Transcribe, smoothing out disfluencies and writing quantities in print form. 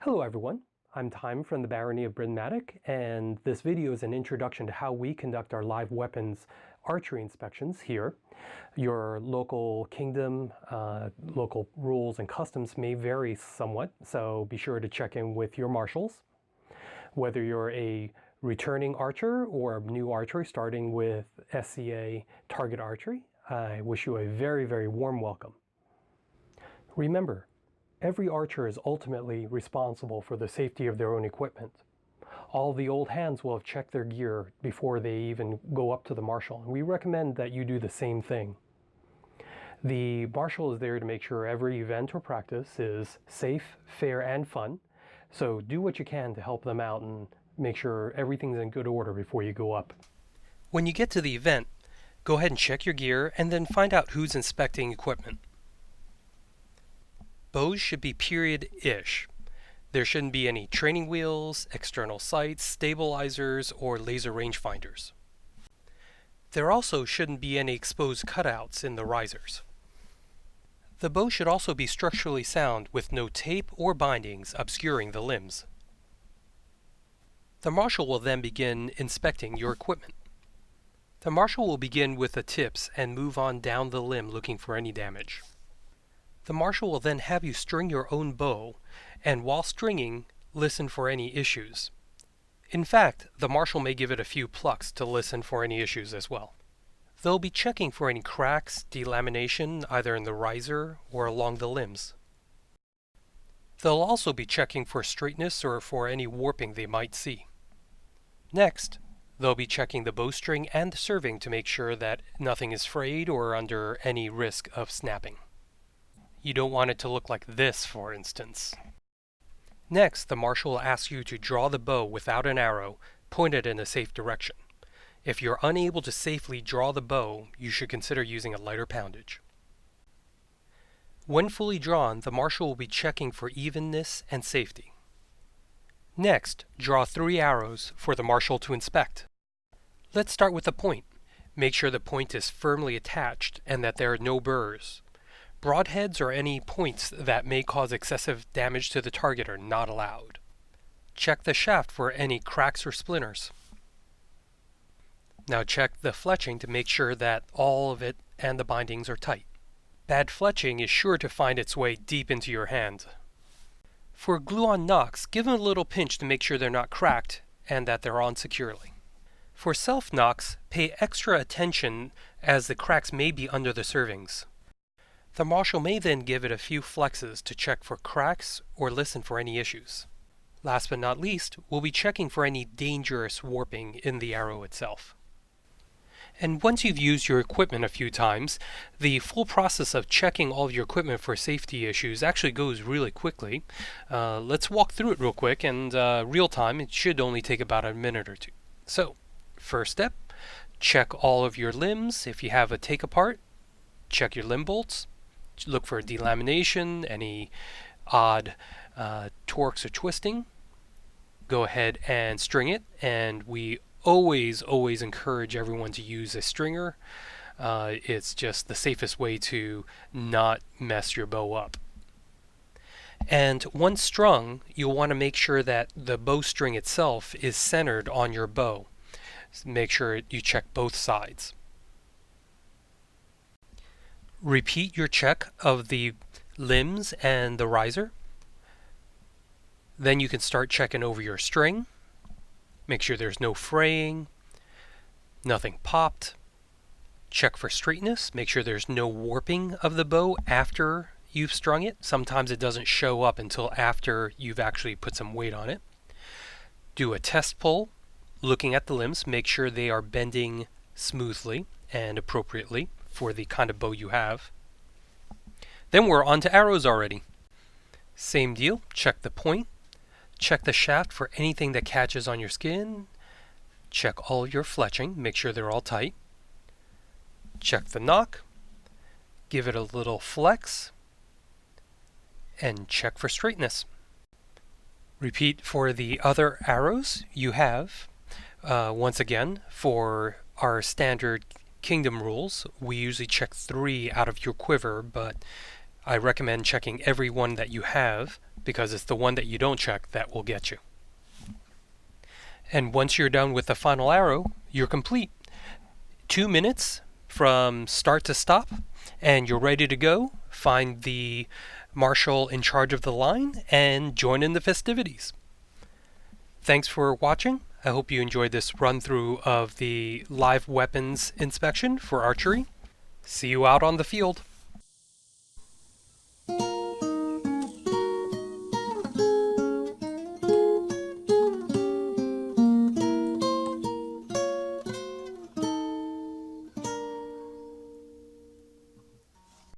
Hello everyone, I'm Time from the Barony of Brynmatic, and this video is an introduction to how we conduct our live weapons archery inspections here. Your local kingdom, local rules and customs may vary somewhat, so be sure to check in with your marshals. Whether you're a returning archer or a new archer starting with SCA target archery, I wish you a very warm welcome. Remember, every archer is ultimately responsible for the safety of their own equipment. All the old hands will have checked their gear before they even go up to the marshal, and we recommend that you do the same thing. The marshal is there to make sure every event or practice is safe, fair, and fun, so do what you can to help them out and make sure everything's in good order before you go up. When you get to the event, go ahead and check your gear and then find out who's inspecting equipment. Bows should be period-ish. There shouldn't be any training wheels, external sights, stabilizers, or laser rangefinders. There also shouldn't be any exposed cutouts in the risers. The bow should also be structurally sound with no tape or bindings obscuring the limbs. The marshal will then begin inspecting your equipment. The marshal will begin with the tips and move on down the limb looking for any damage. The marshal will then have you string your own bow, and while stringing, listen for any issues. In fact, the marshal may give it a few plucks to listen for any issues as well. They'll be checking for any cracks, delamination, either in the riser or along the limbs. They'll also be checking for straightness or for any warping they might see. Next, they'll be checking the bowstring and the serving to make sure that nothing is frayed or under any risk of snapping. You don't want it to look like this, for instance. Next, the marshal will ask you to draw the bow without an arrow, pointed in a safe direction. If you're unable to safely draw the bow, you should consider using a lighter poundage. When fully drawn, the marshal will be checking for evenness and safety. Next, draw 3 arrows for the marshal to inspect. Let's start with the point. Make sure the point is firmly attached and that there are no burrs. Broadheads or any points that may cause excessive damage to the target are not allowed. Check the shaft for any cracks or splinters. Now check the fletching to make sure that all of it and the bindings are tight. Bad fletching is sure to find its way deep into your hand. For glue-on knocks, give them a little pinch to make sure they're not cracked and that they're on securely. For self-knocks, pay extra attention as the cracks may be under the servings. The marshal may then give it a few flexes to check for cracks or listen for any issues. Last but not least, we'll be checking for any dangerous warping in the arrow itself. And once you've used your equipment a few times, the full process of checking all of your equipment for safety issues actually goes really quickly. Let's walk through it real quick, and real time, it should only take about a minute or two. So, first step, check all of your limbs. If you have a take apart, check your limb bolts. Look for delamination, any odd torques or twisting. Go ahead and string it, and we always encourage everyone to use a stringer. It's just the safest way to not mess your bow up. And once strung, you'll want to make sure that the bowstring itself is centered on your bow. Make sure you check both sides. Repeat your check of the limbs and the riser. Then you can start checking over your string. Make sure there's no fraying, nothing popped. Check for straightness. Make sure there's no warping of the bow after you've strung it. Sometimes it doesn't show up until after you've actually put some weight on it. Do a test pull, looking at the limbs. Make sure they are bending smoothly and appropriately for the kind of bow you have. Then we're on to arrows already. Same deal, check the point, check the shaft for anything that catches on your skin, check all your fletching, make sure they're all tight, check the knock, give it a little flex, and check for straightness. Repeat for the other arrows you have. Once again, for our standard Kingdom rules, we usually check 3 out of your quiver, but I recommend checking every one that you have because it's the one that you don't check that will get you. And once you're done with the final arrow, you're complete. 2 minutes from start to stop, and you're ready to go. Find the marshal in charge of the line and join in the festivities. Thanks for watching. I hope you enjoyed this run through of the live weapons inspection for archery. See you out on the field.